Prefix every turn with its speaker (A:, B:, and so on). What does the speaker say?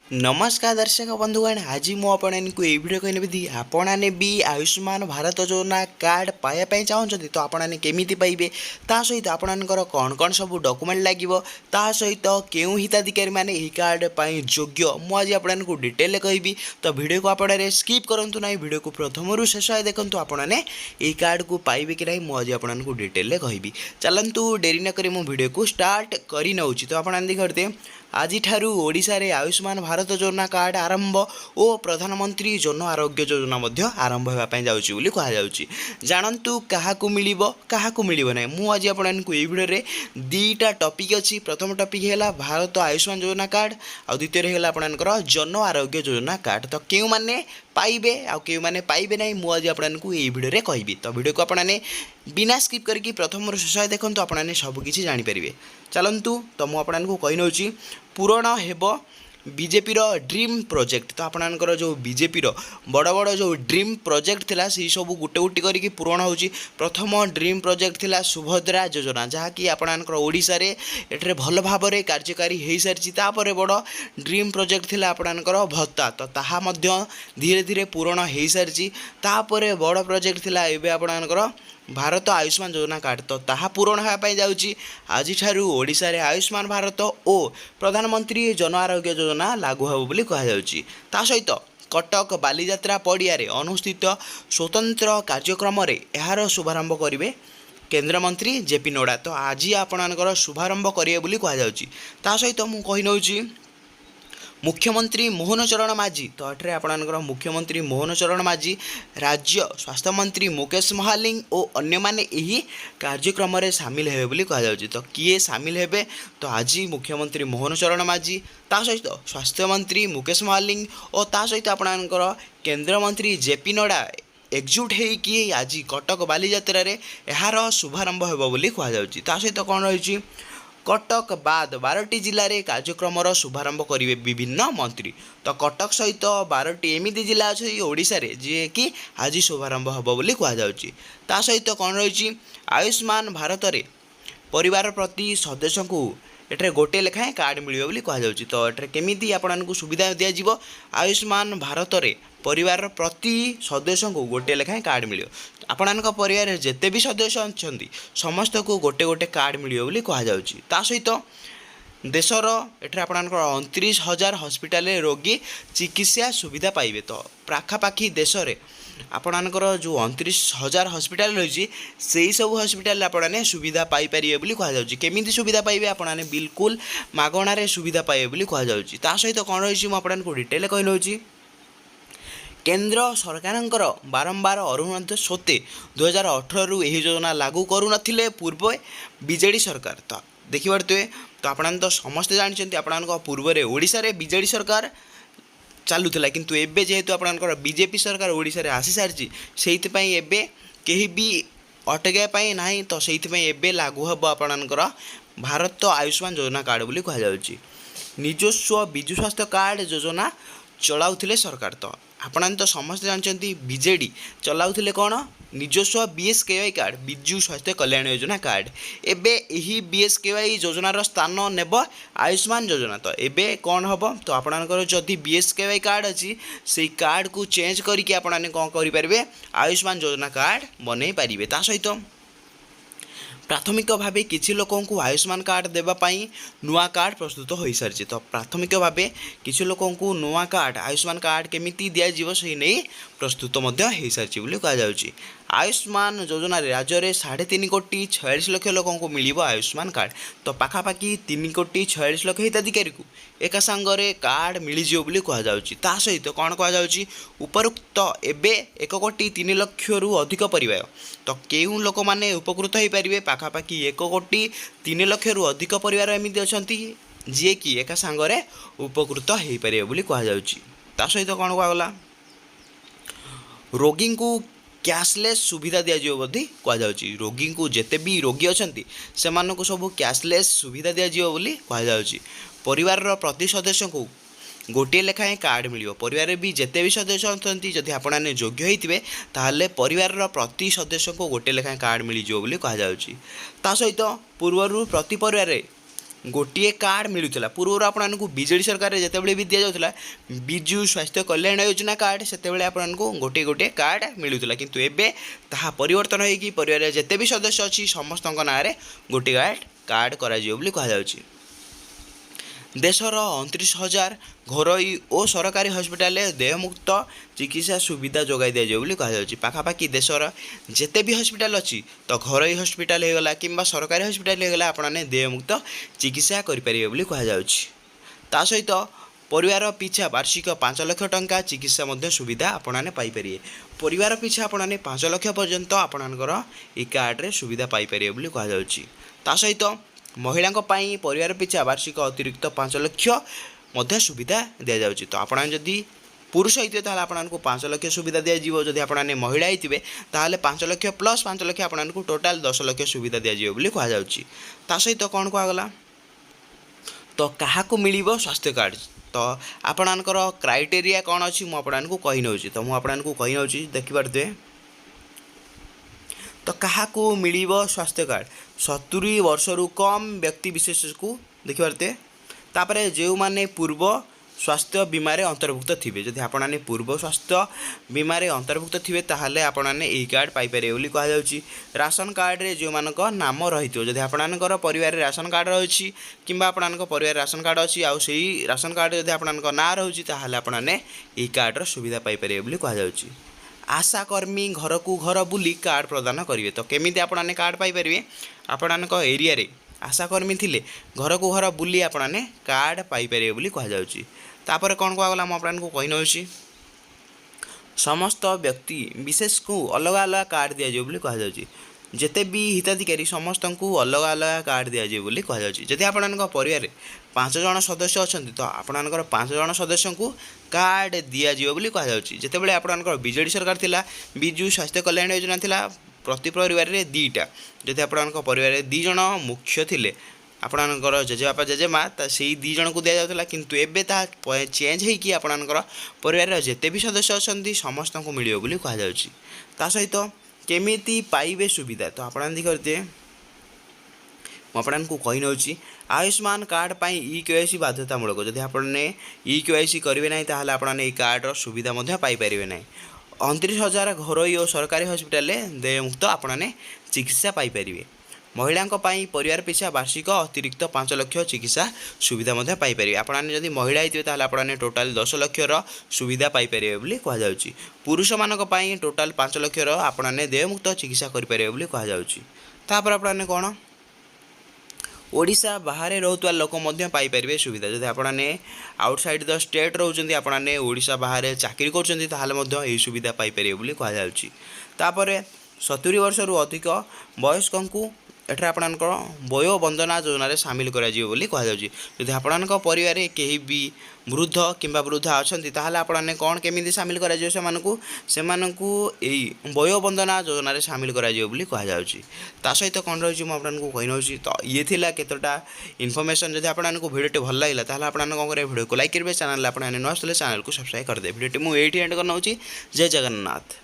A: नमस्कार दर्शक बंधुगण आज मुझे ये वीडियो कहने आपने भी आयुष्मान भारत योजना कार्ड पाइबा चाहते तो आपने केमी पाइबे ता सहित आपणकर कौन कौन सब डॉक्यूमेंट लगे ता सहित क्यों हिताधिकारी मैंने यही कार्ड पर योग्य मुझे आपको डिटेल कहबी तो वीडियो को आपने स्किप करूँ ना वीडियो को प्रथम शेष देखूँ आपने यही कार्ड को पाइबे कि नहीं मुझे आपको डिटेल कहबी चलतु डेरी नक वीडियो को स्टार्ट कर नौ तो आप देखते आज ओडिशा रे आयुष्मान भारत योजना कार्ड आरंभ और प्रधानमंत्री जन आरोग्य योजना आरंभ होगापी जाऊँगी बोली कहुच्छी जानतु क्या मिल ना मुझे आपको ये भिडियो दीटा टपिक अच्छी प्रथम टपिक है भारत आयुष्मान योजना कार्ड आ द्वितीय है आपंकर जन आरोग्य योजना कार्ड तो क्यों मैंने पाइबे आउ मैंने पाइबे ना मुझे आपको ये भिडियो कहबी तो वीडियो को आपने बिना स्किप करके प्रथम शेष देखो आपने सबकि जानीपर चलतु तो मुझे कही नौ पूरण हेब बीजेपी ड्रीम प्रोजेक्ट तो आपणकर जो बीजेपी बड़ बड़ जो ड्रीम प्रोजेक्ट थिला से सब गोटे गोटे करके पूरण हो प्रथम ड्रीम प्रोजेक्ट थिला सुभद्रा योजना जहाँकि आपणकर ओडिशा रे एठरे भल भाव में कार्यकारी हो सारी तापर बड़ ड्रीम प्रोजेक्ट थिला आपणकर भत्ता तो ताहा मध्य धीरे धीरे पूरण हो सारी तापर बड़ प्रोजेक्ट थिला एबे आपणकर भारत आयुष्मान योजना कार्ड तो ताहा पूरण होगापी जाऊँगी आज ओडिशा रे आयुष्मान भारत और प्रधानमंत्री जन आरोग्य योजना लागू हो बोली कहुच्छी ता सहित कटक बालीजात्रा पड़िया अनुष्ठित स्वतंत्र कार्यक्रम यार शुभारंभ करेंगे केंद्रमंत्री जेपी नड्डा तो आज आपणकर शुभारंभ करेंगे बोली कहुच्छी ता सहित मुझे कही नौ मुख्यमंत्री मोहन चरण माझी तो ये आपणकर मुख्यमंत्री मोहन चरण माझी राज्य स्वास्थ्य मंत्री मुकेश महालिंग और अन्य माने यही कार्यक्रम रे सामिल हेबे बोली कहुच्छी तो किए सामिल हेबे तो आज मुख्यमंत्री मोहन चरण माझी ता सहित स्वास्थ्य मंत्री मुकेश महालिंग और ता सहित आपणकर केंद्र मंत्री जेपी नड्डा एकजुट होगी आज कटक बालीजात्रा रे यार शुभारंभ हेबो बोली कहुच्छी ता सहित कौन रही कटक बाद 12टी जिले में कार्यक्रम शुभारंभ करेंगे विभिन्न मंत्री तो कटक सहित 12टी एमती जिला अच्छी ओडिशा रे जी कि आज शुभारंभ हम बोली कहुच्छी ता सहित कौन रही आयुष्मान भारत रे परिवार प्रति सदस्य को एठरे गोटे लेखाएं कार्ड मिलियो बोली कहुच्छी तो ये केमी आपको सुविधा दिज्व आयुष्मान भारत रे परिवार प्रति सदस्य को गोटे लेखाएं कार्ड मिलियो आपण परिवार जिते भी सदस्य अच्छा समस्त को गोटे गोटे कार्ड मिलियो बोली कहुच्छी ता सहित देशर एठरे आपणकर 29,000 हॉस्पिटल रोगी चिकित्सा सुविधा पाइबे तो पाखापाखि देश में आपणकर जो 29,000 हॉस्पिटल रही से सब हॉस्पिटल आपने सुविधा पाइपर बोली कहुच्छी केमी सुविधा पाइबे आपने बिल्कुल मागणार सुविधा पाइबे बोली कहुच्छी ता सहित कौन रही मुझे डिटेल कही नौ केंद्र सरकार बारंबार अरुणाचल सत्वे 2018 रु यही योजना लागू करू नथिले पूर्व बीजेडी सरकार तो देखिए तो आपने तो समस्ते जानते आपण पूर्व ओडिशा रे बीजेडी सरकार चलूला किंतु एबे जेहेतु आपणकर बीजेपी सरकार ओडिशा रे आसी सारी से एबे कहीं भी अटकाई ना तो से एबे लागू हम आपणकर भारत आयुष्मान योजना कार्ड बोली कहुच्छी निजस्व विजु स्वास्थ्य कार्ड योजना चलाउथिले सरकार तो आपने तो समस्त जानते बीजेडी चलाउथिले कौन निजस्व बीएसकेवाई कार्ड विजु स्वास्थ्य कल्याण योजना कार्ड एबे यही बीएसकेवाई योजनार स्थान नेब आयुष्मान योजना तो एबे कौन हम तो आपणकर जदि बीएसकेवाई कार्ड अच्छी से कार्ड को चेंज करके आपने कौन करेंगे आयुष्मान योजना कार्ड बनई पारे ता सहित प्राथमिक भाव किसी लोक आयुष्मान कार्ड देवाई नुआ कार्ड प्रस्तुत हो सारी तो प्राथमिक भाव किसी लोक नुआ कार्ड आयुष्मान कार्ड केमी दिज्व से नहीं प्रस्तुत हो सारी बोली कहुच्छी आयुष्मान योजना राज्य में 3.5 कोटी 46 लाख लोक मिल आयुष्मान कार्ड तो पाखापाखि 3 कोटी 46 लाख हिताधिकारी को एका सांगरे कार्ड मिलଯିव बोली कहुच्छी ता सहित कौन कहुच्छी उपरोक्त एबे 1 कोटी 3 लाख रु अधिक परिवार तो केउं लोक माने उपकृत हो पारे पाखापाखि 1 कोटी 3 लाख रु अधिक परिवार एमती अच्छा जी कि एका सांगरे उपकृत हो पारे बोली कहुच्छी ता सहित कौन कहला रोगी को कैशलेस सुविधा दिज्व बोली कहुच्छी रोगी को जिते भी रोगी अच्छा से सब कैशलेस सुविधा दिज्व बोली कहुच्छी परिवार प्रति सदस्य को गोटे लेखाएं कार्ड मिल परिवार भी जिते भी सदस्य अच्छा जदि आपने योग्य होते ताहले परिवार प्रति सदस्य को गोटे लेखाएं कार्ड मिलଯିव बोली कहुच्छी ता सहित पूर्वर प्रति परिवार गोटे कार्ड मिलूला पूर्व आपको बीजेडी सरकार जिते भी दि जाऊला विजु स्वास्थ्य कल्याण योजना कार्ड से आपको गोटे गोटे कार्ड मिलूला किंतु एबे ताहा परिवर्तन होगी परिवार जिते भी सदस्य अच्छी समस्त ना गोटे कार्ड करा कहुच्छी। देशर 29,000 घरोई और सरकारी हस्पिटाल देयमुक्त चिकित्सा सुविधा जोगाई दिजाऊ कहुच्छी। पाखापाखि देशर जिते भी हस्पिटाल अच्छी तो घरोई हस्पिटाल होगला कि सरकारी हस्पिटाल होगला आपने देयमुक्त चिकित्सा करेंगे कहुच्छी। ता सहित परिवार पिछा वार्षिक 5 लाख टंका चिकित्सा सुविधा आपने पाइपर परिवार पिछा आपने 5 लाख पर्यंत आपणकर ये कार्ड्रे सुविधा पाइपर कहुच्छी। ता सहित महिला परिवार पिछा वार्षिक अतिरिक्त 5 लाख सुविधा दि जाऊँगी। तो आपड़ जदि पुरुष होते हैं आपको 5 लाख सुविधा दिज्व जदि आपने महिला होते हैं 5 लाख प्लस 5 लाख आपको टोटाल 10 लाख सुविधा दिज्व कहुच्छी। ता सहित कौन कहगला तो क्या मिल स्वास्थ्य कार्ड तो आपणकर क्राइटेरिया कौन अच्छी मुझे कही नौ तो मुझे कही नौ देखिपे तो क्या मिल स्वास्थ्य कार्ड 70 वर्ष रु कम व्यक्ति विशेष को देखिपे तापर जो माने पूर्व स्वास्थ्य बीमार अंतर्भुक्त थे जदि आपने पूर्व स्वास्थ्य बीमार अंतर्भुक्त थे ताहले आपने यही कार्ड पाइपर कहुच्छी। राशन कार्ड रे जो मानक नाम रही जदि आपणकर परिवार राशन कार्ड रही कि आपण परिवार राशन कार्ड अच्छी आउ से राशन कार्ड जदि आपण ना रही ताहले आपने यही कार्डर सुविधा पाइपर कहुच्छी। आशाकर्मी घर को घर बुली कार्ड प्रदान करेंगे तो केमी आपने कार्ड पाइपर आपण एरिया आशाकर्मी थिले घर को घर बुली आपने कार्ड पाइपर कहुच्छी। तापर कौन कहगला मुझे कही नौ समस्त व्यक्ति विशेष को अलग अलग कार्ड दिज्व कहुच्छी। जिते भी हिताधिकारी समस्त को अलग अलग कार्ड दिज्व कहुच्छी। जदि आपण परिवार 5 जन सदस्य अच्छा तो आपणकर 5 जन सदस्य को कार्ड दिज्व कहुच्छी। जितेबाला आपणकर बीजेडी सरकार थिला विजु स्वास्थ्य कल्याण योजना थिला प्रति परिवार में 2टा जदि आपण परिवार 2 जन मुख्य थिले आपणकर जेजेबापा जेजेमा से 2 जन को दि जाता किंतु एबे ता चेंज होगी आपणकर परिवार जिते भी सदस्य अच्छा समस्त को मिले बोली कहुच्छी। ता सहित केमिति पाइबे सुविधा तो आप करते मुझे कही नौ आयुष्मान कार्ड पर EKYC बाध्यतामूलक जदि आपने EKYC करेंगे ना ताहले आपने कार्डर सुविधा पाइपर ना 29,000 घरोई और सरकारी हस्पिटाल देयमुक्त आपने चिकित्सा पाइपर। महिला परिवार पिछा वार्षिक अतिरिक्त 5 लाख चिकित्सा सुविधा पाइपर। आपने जदि महिला होते आपने टोटाल 10 लाखर सुविधा पाइपर कहुच्छी। पुरुष मान टोटाल 5 लाखर आपने देयमुक्त चिकित्सा करेंगे कहुच्छी। तापर आपने कौन ओडिशा बाहर रोता लोक पाइपर सुविधा जदि आपने आउटसाइड द स्टेट रोचे आपने ओडिशा बाहर चाकरी कर सुविधा पाइपर कहुच्छी। तापर 70 वर्ष रु अधिक वयस्क को एठार आपणकर वयो वंदना योजन सामिल कहुच्छी। जदि आपण परिवार कहीं भी वृद्ध कि वृद्धा अच्छा ताहले आपने कौन केमी सामिल कर वयो वंदना योजन सामिल कहुच्छी। ता सहित कौन रही मुझे कही नौ तो ये थिला केतटा इनफॉरमेशन जदि आपको भिडियो भल लगे ताहले आपने कौन करेंगे भिडियो को लाइक करेंगे चैनल आपने नुआ चैनल को सब्सक्राइब करदे। भिडियो मुझे एंड कर नौ। जय जगन्नाथ।